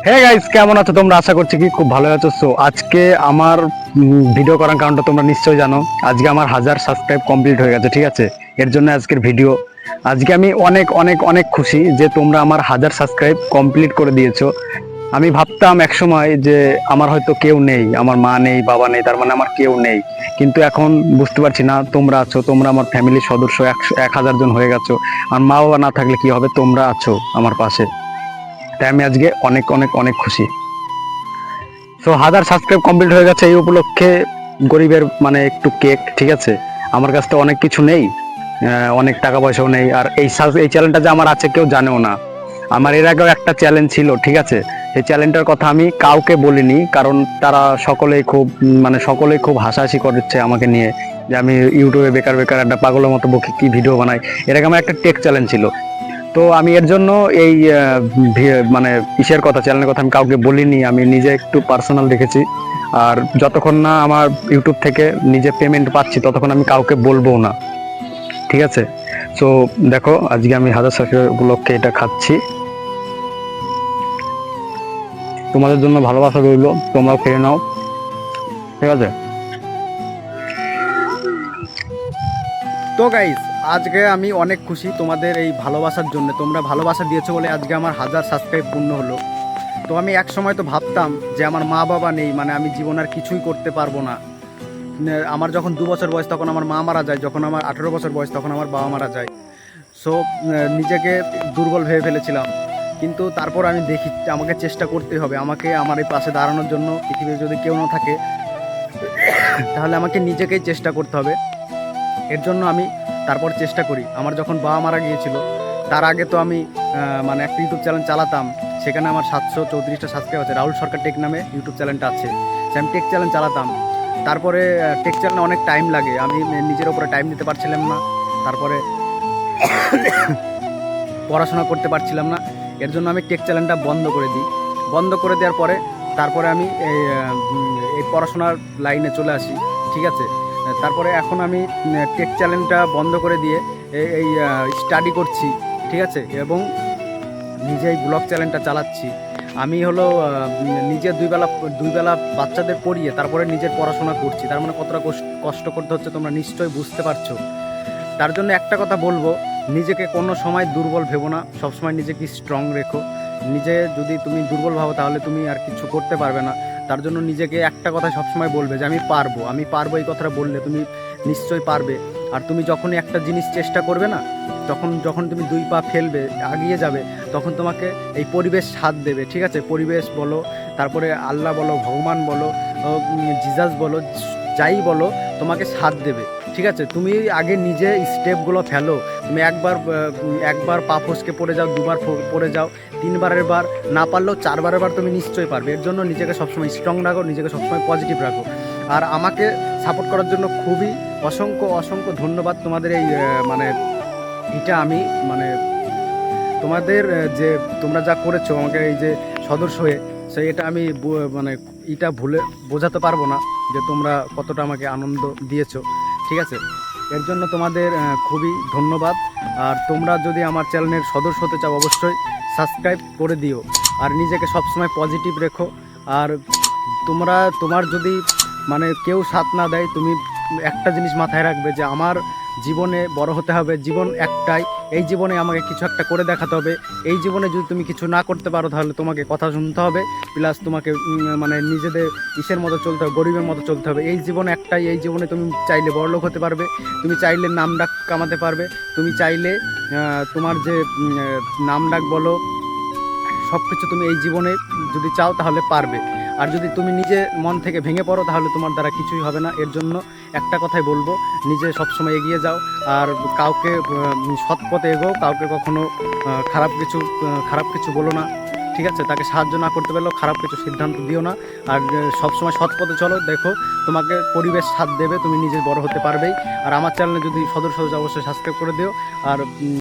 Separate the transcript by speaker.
Speaker 1: Hey guys, কেমন আছো তোমরা? আশা করছি কি খুব ভালো আছো। সো আজকে আমার ভিডিও করার কারণটা তোমরা নিশ্চয়ই জানো। আজকে আমার 1000 সাবস্ক্রাইব কমপ্লিট হয়ে গেছে, ঠিক আছে? এর জন্য আজকের ভিডিও। আজকে আমি অনেক অনেক অনেক খুশি যে তোমরা আমার 1000 সাবস্ক্রাইব কমপ্লিট করে দিয়েছো। আমি ভাবতাম এক সময় যে আমার হয়তো কেউ নেই, আমার মা নেই, বাবা নেই, তার মানে আমার কেউ নেই। কিন্তু এখন বুঝতে পারছি না, তোমরা আছো, তোমরা আমার ফ্যামিলির সদস্য, 1000 জন হয়ে গেছো। আর মা বাবা না থাকলে কি হবে, তোমরা আছো আমার পাশে। তাই আমি আজকে অনেক অনেক অনেক খুশি। সো 1000 সাবস্ক্রাইব কমপ্লিট হয়ে গেছে, এই উপলক্ষে গরিবের মানে একটু কেক, ঠিক আছে? আমার কাছে তো অনেক কিছু নেই, অনেক টাকা পয়সাও নেই। আর এই চ্যানেলটা যে আমার আছে কেউ জানেও না। আমার এর আগেও একটা চ্যালেঞ্জ ছিল, ঠিক আছে? সেই চ্যালেঞ্জটার কথা আমি কাউকে বলিনি, কারণ তারা সকলেই খুব হাসাহাসি করছে আমাকে নিয়ে, যে আমি ইউটিউবে বেকার বেকার একটা পাগলের মতো বকে কি ভিডিও বানাই। এর আগে আমার একটা টেক চ্যালেঞ্জ ছিল। তো আমি এর জন্য এই মানে ইসের কথা, চ্যানেলের কথা আমি কাউকে বলিনি, আমি নিজে একটু পার্সোনাল রেখেছি। আর যতক্ষণ না আমার ইউটিউব থেকে নিজে পেমেন্ট পাচ্ছি ততক্ষণ আমি কাউকে বলবো না, ঠিক আছে? সো দেখো, আজকে আমি 1000 সাবস্ক্রাইব উপলক্ষে এটা খাচ্ছি। তোমাদের জন্য ভালোবাসা রইলো, তোমরাও খেয়ে নাও, ঠিক আছে?
Speaker 2: তো গাইস, আজকে আমি অনেক খুশি তোমাদের এই ভালোবাসার জন্য। তোমরা ভালোবাসা দিয়েছো বলে আজকে আমার 1000 সাবস্ক্রাইব পূর্ণ হলো। তো আমি এক সময় তো ভাবতাম যে আমার মা বাবা নেই, মানে আমি জীবন আর কিছুই করতে পারবো না। আমার যখন 2 বছর বয়স তখন আমার মা মারা যায়, যখন আমার 18 বছর বয়স তখন আমার বাবা মারা যায়। সো নিজেকে দুর্বল ভেবে ফেলেছিলাম। কিন্তু তারপর আমি দেখি আমাকে চেষ্টা করতে হবে, আমাকে আমার এই পাশে দাঁড়ানোর জন্য পৃথিবীতে যদি কেউ না থাকে তাহলে আমাকে নিজেকেই চেষ্টা করতে হবে। এর জন্য আমি তারপর চেষ্টা করি। আমার যখন বাবা মারা গিয়েছিল তার আগে তো আমি মানে একটা ইউটিউব চ্যানেল চালাতাম। সেখানে আমার 734টা সাবস্ক্রাইব আছে, রাহুল সরকার টেক নামে ইউটিউব চ্যানেলটা আছে। সে আমি টেক চ্যানেল চালাতাম। তারপরে টেক চ্যানেলে অনেক টাইম লাগে, আমি নিজের ওপরে টাইম দিতে পারছিলাম না। তারপরে পড়াশোনা করতে পারছিলাম না। এর জন্য আমি টেক চ্যানেলটা বন্ধ করে দিই। বন্ধ করে দেওয়ার পরে তারপরে আমি এই পড়াশোনার লাইনে চলে আসি, ঠিক আছে? তারপরে এখন আমি টেক চ্যানেলটা বন্ধ করে দিয়ে এই স্টাডি করছি, ঠিক আছে? এবং নিজে এই ব্লগ চ্যানেলটা চালাচ্ছি। আমি হলো নিজে দুই বেলা বাচ্চাদের পড়িয়ে তারপরে নিজের পড়াশোনা করছি। তার মানে কতটা কষ্ট করতে হচ্ছে তোমরা নিশ্চয়ই বুঝতে পারছো। তার জন্য একটা কথা বলবো, নিজেকে কোনো সময় দুর্বল ভেবো না, সবসময় নিজেকে স্ট্রং রেখো। নিজে যদি তুমি দুর্বল ভাবো তাহলে তুমি আর কিছু করতে পারবে না। তার জন্য নিজেকে একটা কথা সবসময় বলবে যে আমি পারবো, আমি পারবো। এই কথাটা বললে তুমি নিশ্চয়ই পারবে। আর তুমি যখনই একটা জিনিস চেষ্টা করবে না, যখন তুমি 2 পা ফেলবে, আগিয়ে যাবে, তখন তোমাকে এই পরিবেশ সাথ দেবে, ঠিক আছে? পরিবেশ বলো, তারপরে আল্লাহ বলো, ভগবান বলো, জিজাস বলো, যাই বলো, তোমাকে সাথ দেবে, ঠিক আছে? তুমি আগে নিজে স্টেপগুলো ফেলো। তুমি একবার পা ফসকে পড়ে যাও, দুবার পড়ে যাও, তিনবারের বার না পারলেও চারবারের বার তুমি নিশ্চয়ই পারবে। এর জন্য নিজেকে সবসময় স্ট্রং রাখো, নিজেকে সবসময় পজিটিভ রাখো। আর আমাকে সাপোর্ট করার জন্য খুবই অসংখ্য অসংখ্য ধন্যবাদ তোমাদের। এই মানে এটা আমি মানে তোমাদের যে তোমরা যা করেছো আমাকে এই যে সদস্য হয়ে, সেই এটা আমি মানে এটা ভুলে বোঝাতে পারবো না যে তোমরা কতটা আমাকে আনন্দ দিয়েছো, ঠিক আছে? এর জন্য তোমাদের খুবই ধন্যবাদ। আর তোমরা যদি আমার চ্যানেলের সদস্য হতে চাও অবশ্যই সাবস্ক্রাইব করে দিও। আর নিজেকে সবসময় পজিটিভ রেখো। আর তোমার যদি মানে কেউ সাথ না দেয়, তুমি একটা জিনিস মাথায় রাখবে যে আমার জীবনে বড় হতে হবে, জীবন একটাই, এই জীবনে আমাকে কিছু একটা করে দেখাতে হবে। এই জীবনে যদি তুমি কিছু না করতে পারো তাহলে তোমাকে কথা শুনতে হবে, প্লাস তোমাকে মানে নিজেদের ইসের মতো চলতে হবে, গরিবের মতো চলতে হবে। এই জীবন একটাই, এই জীবনে তুমি চাইলে বড়লোক হতে পারবে, তুমি চাইলে নাম ডাক কামাতে পারবে, তুমি চাইলে তোমার যে নাম ডাক বলো, সব কিছু তুমি এই জীবনে যদি চাও তাহলে পারবে। আর যদি তুমি নিজে মন থেকে ভেঙে পড়ো তাহলে তোমার দ্বারা কিছুই হবে না। এর জন্য একটা কথাই বলবো, নিজে সবসময় এগিয়ে যাও। আর কাউকে সৎ পথে এগোও, কাউকে কখনো খারাপ কিছু বলো না, ঠিক আছে? তাকে সাহায্য না করতে পারলেও খারাপ কিছু সিদ্ধান্ত দিও না। আর সবসময় সৎ পথে চলো, দেখো তোমাকে পরিবেশ সাথ দেবে, তুমি নিজে বড় হতে পারবেই। আর আমার চ্যানেলে যদি সদস্য অবশ্যই সাবস্ক্রাইব করে দিও। আর